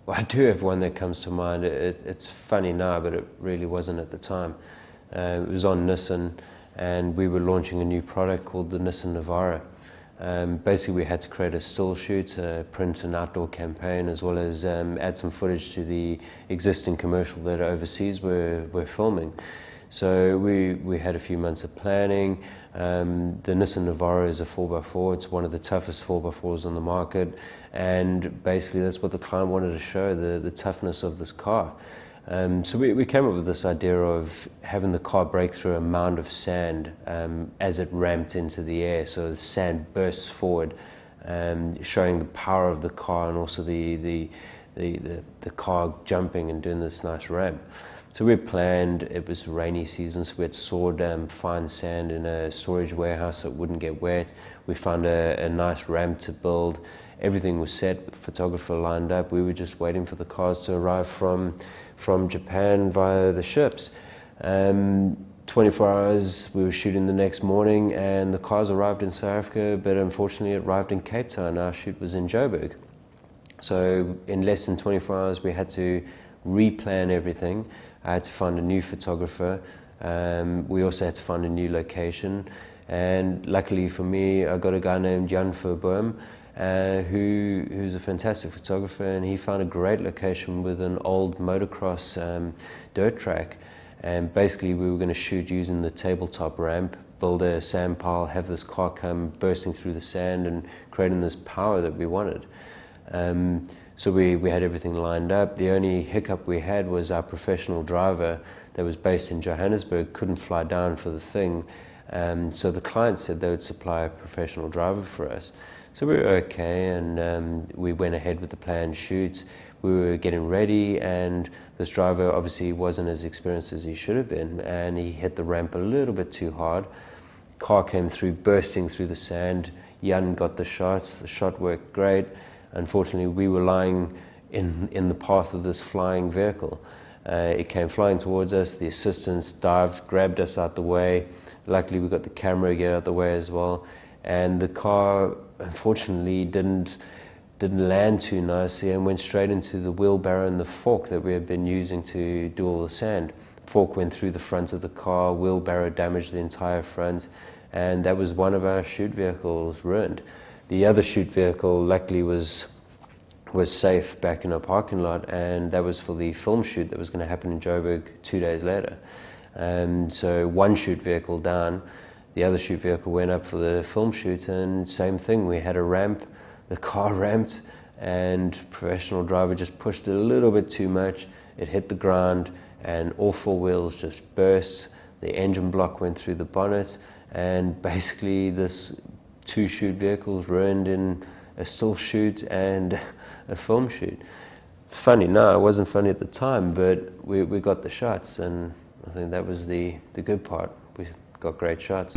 Well, I do have one that comes to mind. It's funny now, but it really wasn't at the time. It was on Nissan, and we were launching a new product called the Nissan Navara. Basically, we had to create a still shoot, print an outdoor campaign, as well as add some footage to the existing commercial that overseas we're filming. So we had a few months of planning. The Nissan Navara is a 4x4. It's one of the toughest 4x4s on the market, and basically that's what the client wanted to show, the toughness of this car. So we came up with this idea of having the car break through a mound of sand as it ramped into the air, so the sand bursts forward, showing the power of the car, and also the car jumping and doing this nice ramp. So we planned, it was rainy season, so we had stored fine sand in a storage warehouse so it wouldn't get wet. We found a nice ramp to build. Everything was set, with the photographer lined up. We were just waiting for the cars to arrive from Japan via the ships. 24 hours, we were shooting the next morning, and the cars arrived in South Africa, but unfortunately it arrived in Cape Town. Our shoot was in Joburg. So in less than 24 hours we had to replan everything. I had to find a new photographer. We also had to find a new location, and luckily for me I got a guy named Jan Verboom, who's a fantastic photographer, and he found a great location with an old motocross dirt track. And basically we were going to shoot using the tabletop ramp, build a sand pile, have this car come bursting through the sand and creating this power that we wanted. So we had everything lined up. The only hiccup we had was our professional driver that was based in Johannesburg couldn't fly down for the thing. So the client said they would supply a professional driver for us. So we were okay, and we went ahead with the planned shoots. We were getting ready, and this driver obviously wasn't as experienced as he should have been, and he hit the ramp a little bit too hard. Car came through, bursting through the sand. Jan got the shots. The shot worked great. Unfortunately, we were lying in the path of this flying vehicle. It came flying towards us. The assistants dived, grabbed us out the way. Luckily, we got the camera get out the way as well. And the car, unfortunately, didn't land too nicely and went straight into the wheelbarrow and the fork that we had been using to do all the sand. Fork went through the front of the car. Wheelbarrow damaged the entire front, and that was one of our shoot vehicles ruined. The other shoot vehicle luckily was safe back in a parking lot, and that was for the film shoot that was going to happen in Joburg 2 days later. And so one shoot vehicle down, the other shoot vehicle went up for the film shoot, and same thing, we had a ramp, the car ramped, and professional driver just pushed it a little bit too much. It hit the ground, and all four wheels just burst. The engine block went through the bonnet, and basically this 2 shoot vehicles ruined in a still shoot and a film shoot. Funny now, it wasn't funny at the time, but we got the shots, and I think that was the good part. We got great shots.